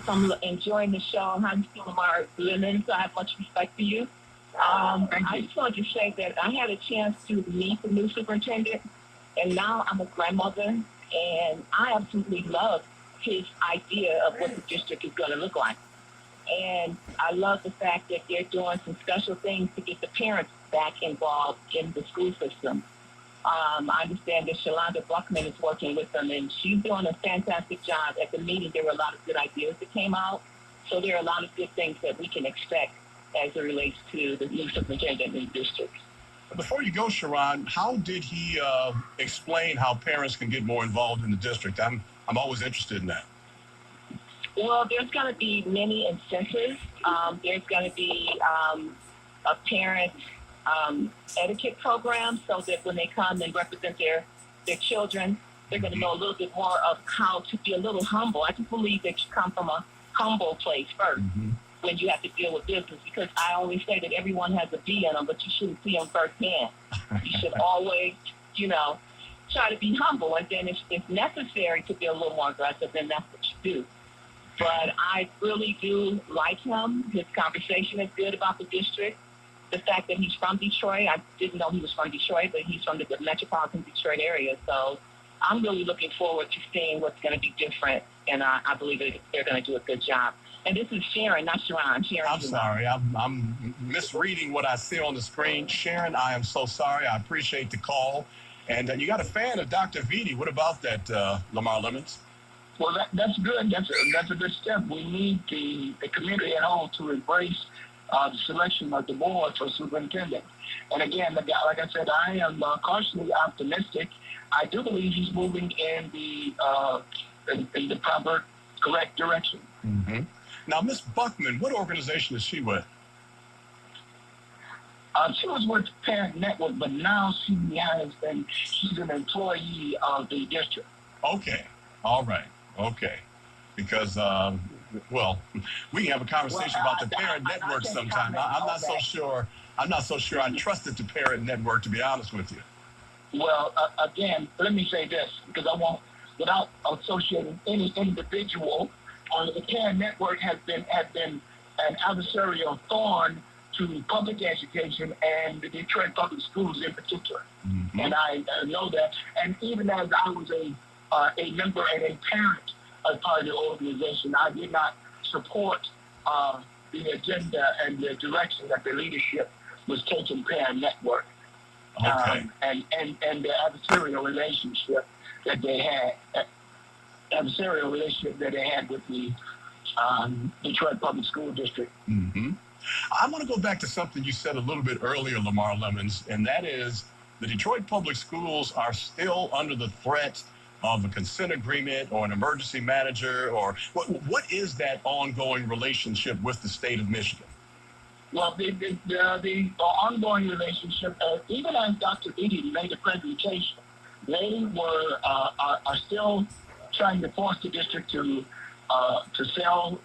I'm enjoying the show. How you feel, Lamar Lemons? I have much respect for you. I just wanted to say that I had a chance to meet the new superintendent, and now I'm a grandmother, and I absolutely love his idea of what the district is going to look like. And I love the fact that they're doing some special things to get the parents back involved in the school system. I understand that Shalonda Buckman is working with them, and she's doing a fantastic job. At the meeting, there were a lot of good ideas that came out. So there are a lot of good things that we can expect as it relates to the new superintendent in the district. Before you go, Sharon, how did he explain how parents can get more involved in the district? I'm always interested in that. Well, there's going to be many incentives. There's going to be a parent etiquette program so that when they come and represent their children, they're going to know a little bit more of how to be a little humble. I just believe that you come from a humble place first when you have to deal with business, because I always say that everyone has a bee in them, but you shouldn't see them firsthand. You should always, try to be humble, and then if it's necessary to be a little more aggressive, then that's what you do. But I really do like him. His conversation is good about the district. The fact that he's from Detroit, I didn't know he was from Detroit, but he's from the metropolitan Detroit area. So I'm really looking forward to seeing what's going to be different, and I believe that they're going to do a good job. And this is Sharon, not Sharon. Sharon. I'm sorry. I'm misreading what I see on the screen. Sharon, I am so sorry. I appreciate the call. And you got a fan of Dr. Vitti. What about that, Lamar Lemons? Well, that's good. That's a good step. We need the community at home to embrace the selection of the board for superintendent. And again, like I said, I am cautiously optimistic. I do believe he's moving in the proper, correct direction. Mm-hmm. Now, Ms. Buckman, what organization is she with? She was with Parent Network, but now she's an employee of the district. Okay. All right. Okay. Because, we can have a conversation about the Parent Network sometime. I'm not so sure I trusted the Parent Network, to be honest with you. Well, again, let me say this, because I won't, without associating any individual, the Parent Network has been an adversarial thorn to public education and the Detroit public schools in particular. Mm-hmm. And I know that. And even as I was a member and a parent as part of the organization, I did not support the agenda and the direction that the leadership was taking Parent Network. Okay. And the adversarial relationship that they had with the Detroit Public School District. Mm-hmm. I want to go back to something you said a little bit earlier, Lamar Lemons, and that is the Detroit Public Schools are still under the threat of a consent agreement or an emergency manager, or what is that ongoing relationship with the state of Michigan? Well, the ongoing relationship, even as Dr. Vitti made a presentation, they are still trying to force the district to sell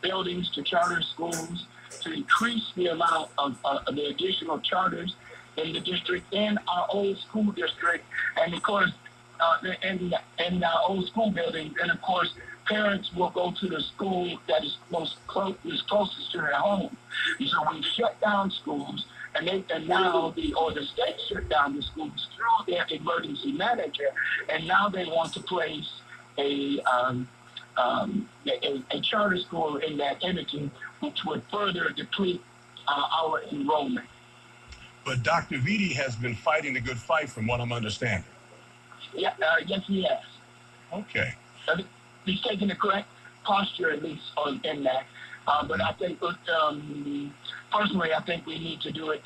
buildings to charter schools, to increase the amount of the additional charters in the district, in our old school district, and of course, in our old school buildings, and of course, parents will go to the school that is closest to their home. And so we shut down schools, and now the state shut down the schools through their emergency manager, and now they want to place a charter school in that entity, which would further deplete our enrollment. But Dr. Vitti has been fighting the good fight, from what I'm understanding. Yeah, yes, he has. Okay. He's taking the correct posture, at least, in that. But I think, personally, I think we need to do it,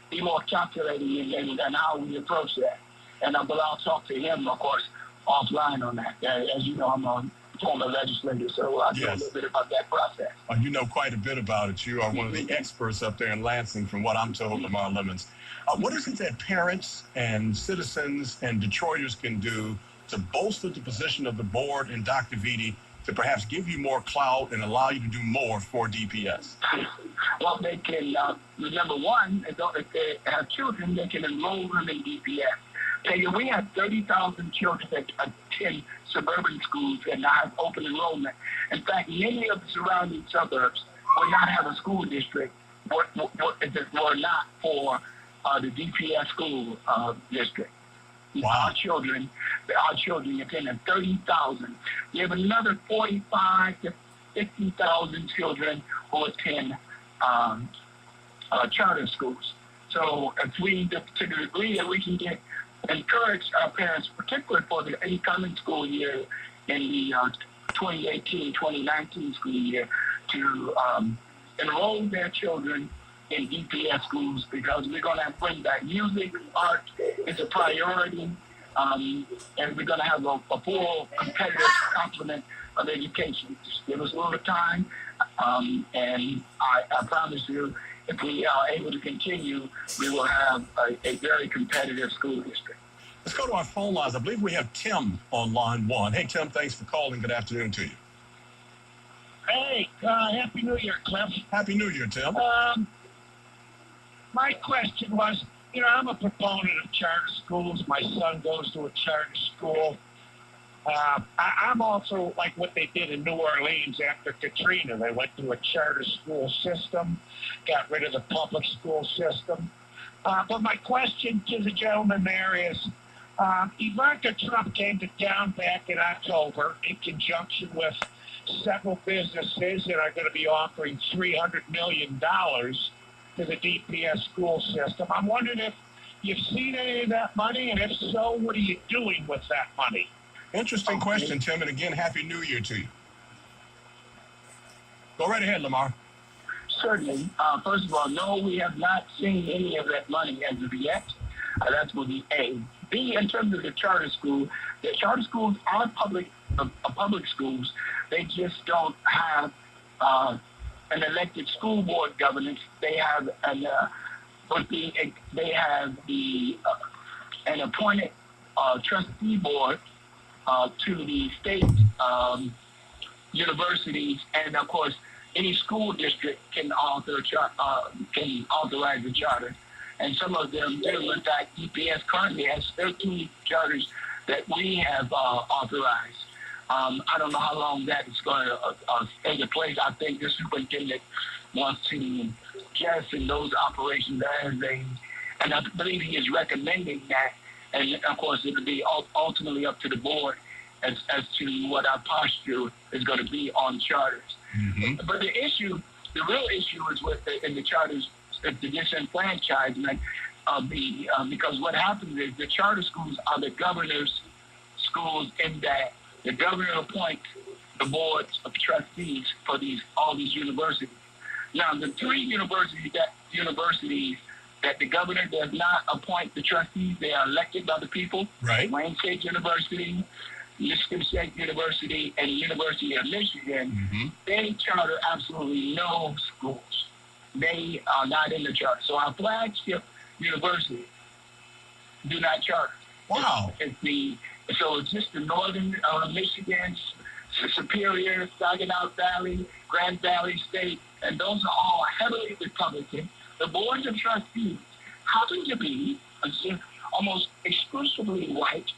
be more calculating in how we approach that. And I'll talk to him, of course, offline on that. As you know, I'm a former legislator, so I know a little bit about that process. You know quite a bit about it. You are one of the experts up there in Lansing, from what I'm told, Lamar Lemons. What is it that parents and citizens and Detroiters can do to bolster the position of the board and Dr. Vitti to perhaps give you more clout and allow you to do more for DPS? Well, they can, number one, if they have children, they can enroll them in DPS. We have 30,000 children that attend suburban schools that now have open enrollment. In fact, many of the surrounding suburbs will not have a school district if it were not for the DPS school district. Wow. Our children attend 30,000. We have another 45 to 50,000 children who attend charter schools. So if we, to the degree that we can encourage our parents, particularly for the incoming school year in the 2018-2019 school year, to enroll their children in DPS schools, because we're going to bring back music, art is a priority, and we're going to have a full competitive complement of education. Just give us a little time, and I promise you, if we are able to continue, we will have a very competitive school district. Let's go to our phone lines. I believe we have Tim on line one. Hey, Tim, thanks for calling. Good afternoon to you. Hey, Happy New Year, Cliff. Happy New Year, Tim. My question was, I'm a proponent of charter schools. My son goes to a charter school. I'm also like what they did in New Orleans after Katrina. They went to a charter school system, got rid of the public school system. But my question to the gentleman there is, Ivanka Trump came to town back in October in conjunction with several businesses that are going to be offering $300 million to the DPS school system. I'm wondering if you've seen any of that money, and if so, what are you doing with that money? Interesting question, Tim, and again, Happy New Year to you. Go right ahead, Lamar. Certainly. First of all, no, we have not seen any of that money as of yet. That's will be A. B, in terms of the charter schools are public schools. They just don't have an elected school board governance. They have an appointed trustee board to the state universities, and of course, any school district can authorize a charter, and some of them do. In fact, DPS currently has 13 charters that we have authorized. I don't know how long that is going to take place. I think the superintendent wants to jettison those operations and I believe he is recommending that. And of course, it will be ultimately up to the board as to what our posture is going to be on charters. Mm-hmm. But the real issue is with in the charters, the disenfranchisement of because what happens is the charter schools are the governor's schools, in that the governor appoints the boards of trustees for all these universities. Now, the three universities that the governor does not appoint the trustees, they are elected by the people. Right. Wayne State University, Michigan State University, and the University of Michigan. Mm-hmm. They charter absolutely no schools. They are not in the charter. So our flagship universities do not charter. Wow. It's just the northern Michigan, Superior, Saginaw Valley, Grand Valley State, and those are all heavily Republican. The boards of trustees happen to be almost exclusively white.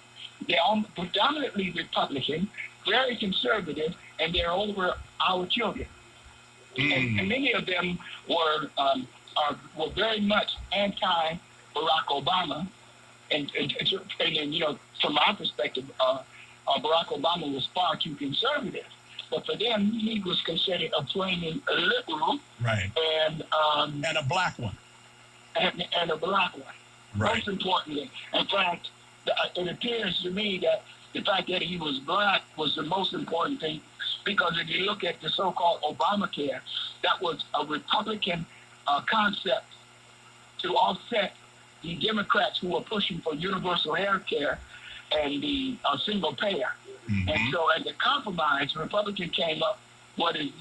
They're predominantly Republican, very conservative, and they're over our children. And many of them were very much anti-Barack Obama. And from my perspective, Barack Obama was far too conservative. But for them, he was considered a flaming liberal. Right. And a black one. And a black one. Right. Most importantly, in fact, it appears to me that the fact that he was black was the most important thing, because if you look at the so-called Obamacare, that was a Republican concept to offset the Democrats who were pushing for universal health care and the single payer. Mm-hmm. And so as a compromise, Republican came up what is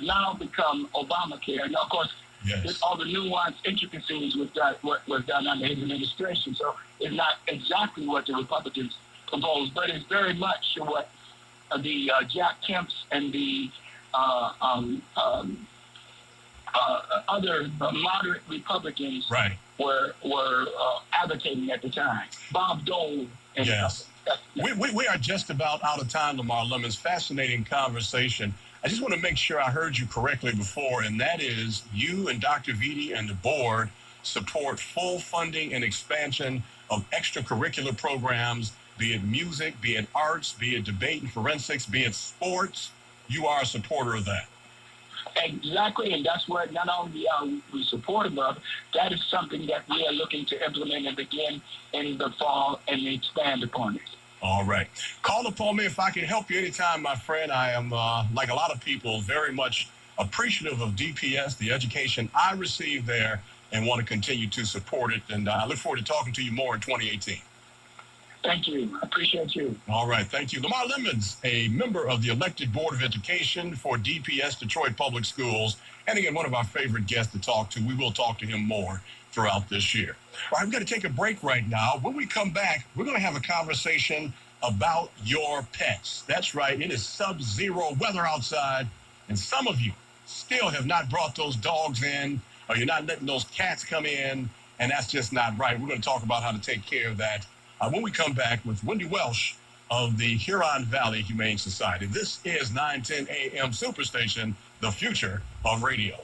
now become Obamacare. And of course, yes, all the nuanced intricacies was done under his administration. So it's not exactly what the Republicans proposed, but it's very much what the Jack Kemps and the other moderate Republicans right, were advocating at the time. Bob Dole and yes, We are just about out of time, Lamar Lemons. Fascinating conversation. I just want to make sure I heard you correctly before, and that is you and Dr. Vitti and the board support full funding and expansion of extracurricular programs, be it music, be it arts, be it debate and forensics, be it sports. You are a supporter of that. Exactly, and that's what not only are we supportive of, that is something that we are looking to implement and begin in the fall and expand upon it. All right. Call upon me if I can help you anytime, my friend. I am, like a lot of people, very much appreciative of DPS, the education I received there, and want to continue to support it. And I look forward to talking to you more in 2018. Thank you. I appreciate you. All right. Thank you. Lamar Lemons, a member of the elected Board of Education for DPS, Detroit Public Schools, and again, one of our favorite guests to talk to. We will talk to him more throughout this year. All right, I'm going to take a break right now. When we come back, we're going to have a conversation about your pets. That's right. It is sub-zero weather outside, and some of you still have not brought those dogs in, or you're not letting those cats come in, and that's just not right. We're going to talk about how to take care of that when we come back with Wendy Welsh of the Huron Valley Humane Society. This is 910 AM Superstation, the future of radio.